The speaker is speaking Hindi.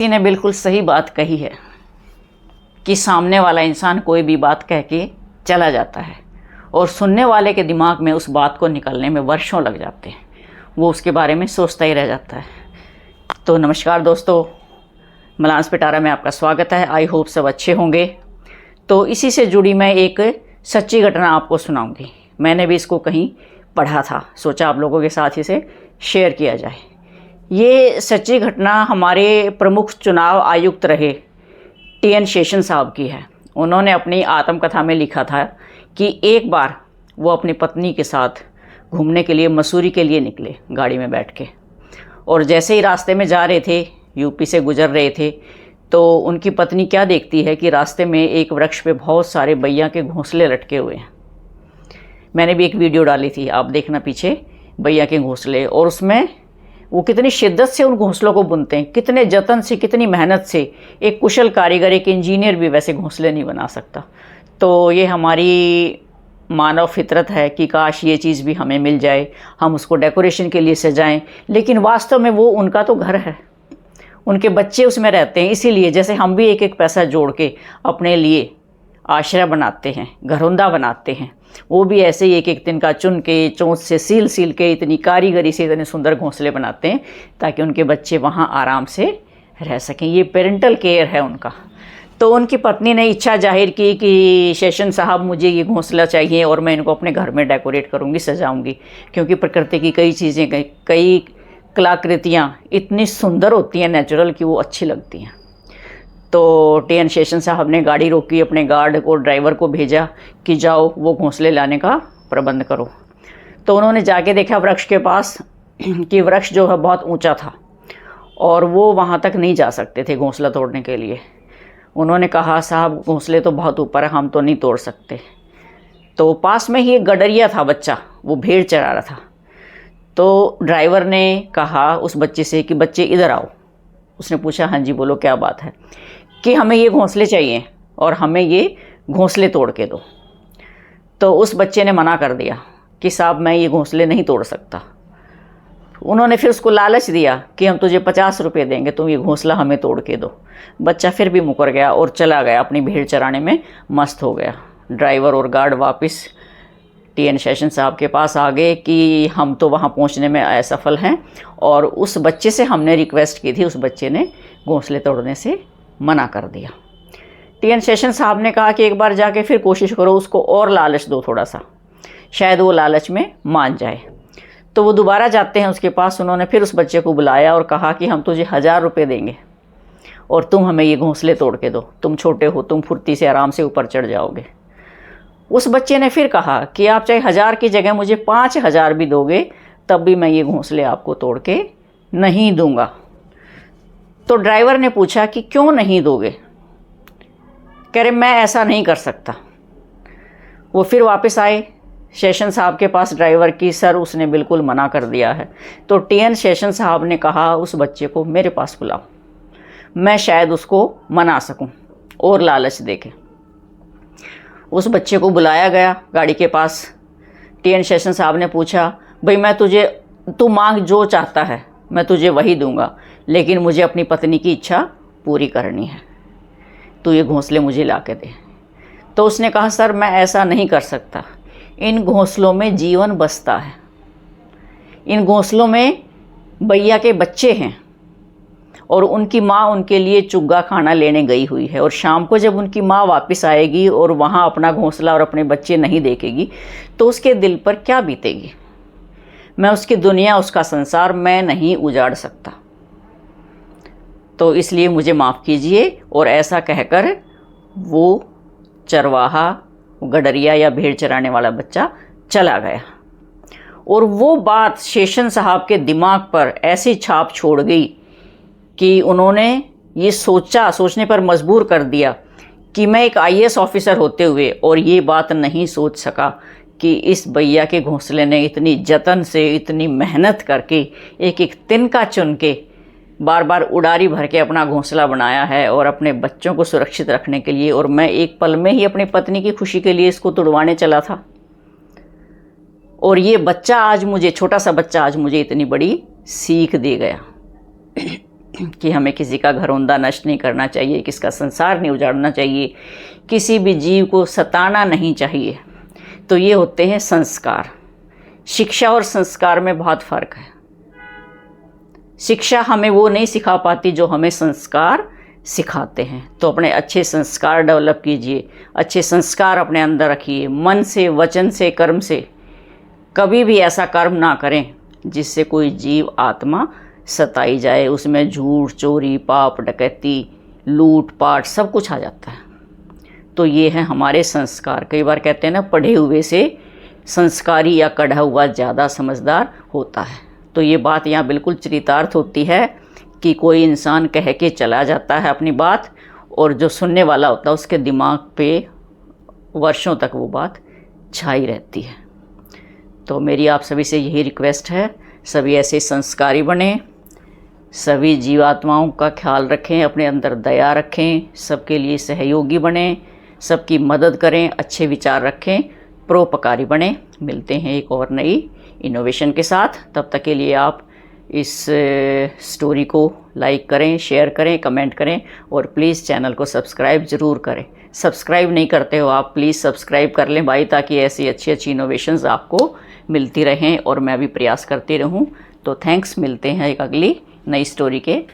किसी ने बिल्कुल सही बात कही है कि सामने वाला इंसान कोई भी बात कह के चला जाता है और सुनने वाले के दिमाग में उस बात को निकलने में वर्षों लग जाते हैं। वो उसके बारे में सोचता ही रह जाता है। तो नमस्कार दोस्तों, मलांस पिटारा में आपका स्वागत है। आई होप सब अच्छे होंगे। तो इसी से जुड़ी मैं एक सच्ची घटना आपको सुनाऊंगी। मैंने भी इसको कहीं पढ़ा था, सोचा आप लोगों के साथ इसे शेयर किया जाए। ये सच्ची घटना हमारे प्रमुख चुनाव आयुक्त रहे टी.एन. शेषन साहब की है। उन्होंने अपनी आत्मकथा में लिखा था कि एक बार वो अपनी पत्नी के साथ घूमने के लिए मसूरी के लिए निकले गाड़ी में बैठ के, और जैसे ही रास्ते में जा रहे थे, यूपी से गुजर रहे थे, तो उनकी पत्नी क्या देखती है कि रास्ते में एक वृक्ष पे बहुत सारे बैया के घोंसले लटके हुए हैं। मैंने भी एक वीडियो डाली थी, आप देखना पीछे, बैया के घोंसले। और उसमें वो कितनी शिद्दत से उन घोंसलों को बुनते हैं, कितने जतन से, कितनी मेहनत से। एक कुशल कारीगर, एक इंजीनियर भी वैसे घोंसले नहीं बना सकता। तो ये हमारी मानव फितरत है कि काश ये चीज़ भी हमें मिल जाए, हम उसको डेकोरेशन के लिए सजाएं। लेकिन वास्तव में वो उनका तो घर है, उनके बच्चे उसमें रहते हैं। इसीलिए जैसे हम भी एक एक पैसा जोड़ के अपने लिए आश्रय बनाते हैं, घरौंदा बनाते हैं, वो भी ऐसे ही एक एक दिन का चुन के, चोंच से सील सील के, इतनी कारीगरी से इतने सुंदर घोंसले बनाते हैं ताकि उनके बच्चे वहाँ आराम से रह सकें। ये पेरेंटल केयर है उनका। तो उनकी पत्नी ने इच्छा जाहिर की कि शेषन साहब, मुझे ये घोंसला चाहिए और मैं इनको अपने घर में डेकोरेट करूँगी, सजाऊँगी। क्योंकि प्रकृति की कई चीज़ें, कई कलाकृतियाँ इतनी सुंदर होती हैं नेचुरल, कि वो अच्छी लगती हैं। तो टी.एन. शेषन साहब ने गाड़ी रोकी, अपने गार्ड और ड्राइवर को भेजा कि जाओ वो घोंसले लाने का प्रबंध करो। तो उन्होंने जाके देखा वृक्ष के पास कि वृक्ष जो है बहुत ऊंचा था और वो वहाँ तक नहीं जा सकते थे घोंसला तोड़ने के लिए। उन्होंने कहा, साहब घोंसले तो बहुत ऊपर है, हम तो नहीं तोड़ सकते। तो पास में ही एक गडरिया था बच्चा, वो भेड़ चरा रहा था। तो ड्राइवर ने कहा उस बच्चे से कि बच्चे इधर आओ। उसने पूछा, हाँ जी बोलो क्या बात है, कि हमें ये घोंसले चाहिए और हमें ये घोंसले तोड़ के दो। तो उस बच्चे ने मना कर दिया कि साहब मैं ये घोंसले नहीं तोड़ सकता। उन्होंने फिर उसको लालच दिया कि हम तुझे 50 रुपये देंगे, तुम ये घोंसला हमें तोड़ के दो। बच्चा फिर भी मुकर गया और चला गया, अपनी भेड़ चराने में मस्त हो गया। ड्राइवर और गार्ड वापस टी.एन. शेषन साहब के पास आ गए कि हम तो वहाँ पहुँचने में असफल हैं, और उस बच्चे से हमने रिक्वेस्ट की थी, उस बच्चे ने घोंसले तोड़ने से मना कर दिया। टी.एन. शेषन साहब ने कहा कि एक बार जाके फिर कोशिश करो, उसको और लालच दो थोड़ा सा, शायद वो लालच में मान जाए। तो वो दोबारा जाते हैं उसके पास। उन्होंने फिर उस बच्चे को बुलाया और कहा कि हम तुझे 1000 रुपये देंगे और तुम हमें ये घोंसले तोड़ के दो, तुम छोटे हो, तुम फुर्ती से आराम से ऊपर चढ़ जाओगे। उस बच्चे ने फिर कहा कि आप चाहे 1000 की जगह मुझे 5000 भी दोगे, तब भी मैं ये घोंसले आपको तोड़ के नहीं दूंगा। तो ड्राइवर ने पूछा कि क्यों नहीं दोगे? कह रहे मैं ऐसा नहीं कर सकता। वो फिर वापस आए शेषन साहब के पास ड्राइवर की, सर उसने बिल्कुल मना कर दिया है। तो टी.एन. शेषन साहब ने कहा उस बच्चे को मेरे पास बुलाओ, मैं शायद उसको मना सकूं और लालच देके। उस बच्चे को बुलाया गया गाड़ी के पास। टी.एन. शेषन साहब ने पूछा, भाई मैं तुझे, तू मांग जो चाहता है मैं तुझे वही दूंगा, लेकिन मुझे अपनी पत्नी की इच्छा पूरी करनी है, तू ये घोंसले मुझे ला के दे। तो उसने कहा, सर मैं ऐसा नहीं कर सकता, इन घोंसलों में जीवन बसता है, इन घोंसलों में बैया के बच्चे हैं और उनकी माँ उनके लिए चुग्गा खाना लेने गई हुई है, और शाम को जब उनकी माँ वापस आएगी और वहाँ अपना घोंसला और अपने बच्चे नहीं देखेगी तो उसके दिल पर क्या बीतेगी। मैं उसकी दुनिया, उसका संसार मैं नहीं उजाड़ सकता, तो इसलिए मुझे माफ़ कीजिए। और ऐसा कहकर वो चरवाहा, गडरिया या भेड़ चराने वाला बच्चा चला गया। और वो बात शेषन साहब के दिमाग पर ऐसी छाप छोड़ गई कि उन्होंने ये सोचने पर मजबूर कर दिया कि मैं एक आईएएस ऑफिसर होते हुए और ये बात नहीं सोच सका कि इस बैया के घोंसले ने इतनी जतन से, इतनी मेहनत करके, एक एक तिनका चुन के, बार बार उड़ारी भर के अपना घोंसला बनाया है और अपने बच्चों को सुरक्षित रखने के लिए, और मैं एक पल में ही अपनी पत्नी की खुशी के लिए इसको तुड़वाने चला था। और ये बच्चा आज मुझे, छोटा सा बच्चा आज मुझे इतनी बड़ी सीख दे गया। कि हमें किसी का घरौंदा नष्ट नहीं करना चाहिए, किसका संसार नहीं उजाड़ना चाहिए, किसी भी जीव को सताना नहीं चाहिए। तो ये होते हैं संस्कार। शिक्षा और संस्कार में बहुत फ़र्क है। शिक्षा हमें वो नहीं सिखा पाती जो हमें संस्कार सिखाते हैं। तो अपने अच्छे संस्कार डेवलप कीजिए, अच्छे संस्कार अपने अंदर रखिए। मन से, वचन से, कर्म से कभी भी ऐसा कर्म ना करें जिससे कोई जीव आत्मा सताई जाए। उसमें झूठ, चोरी, पाप, डकैती, लूट पाट सब कुछ आ जाता है। तो ये है हमारे संस्कार। कई बार कहते हैं ना, पढ़े हुए से संस्कारी या कढ़ा हुआ ज़्यादा समझदार होता है। तो ये बात यहाँ बिल्कुल चरितार्थ होती है कि कोई इंसान कह के चला जाता है अपनी बात, और जो सुनने वाला होता है उसके दिमाग पे वर्षों तक वो बात छाई रहती है। तो मेरी आप सभी से यही रिक्वेस्ट है, सभी ऐसे संस्कारी बने, सभी जीवात्माओं का ख्याल रखें, अपने अंदर दया रखें, सबके लिए सहयोगी बने, सबकी मदद करें, अच्छे विचार रखें, परोपकारी बने। मिलते हैं एक और नई इनोवेशन के साथ। तब तक के लिए आप इस स्टोरी को लाइक करें, शेयर करें, कमेंट करें, और प्लीज़ चैनल को सब्सक्राइब ज़रूर करें। सब्सक्राइब नहीं करते हो आप, प्लीज़ सब्सक्राइब कर लें भाई, ताकि ऐसी अच्छी अच्छी इनोवेशंस आपको मिलती रहें और मैं भी प्रयास करती रहूं। तो थैंक्स, मिलते हैं एक अगली नई स्टोरी के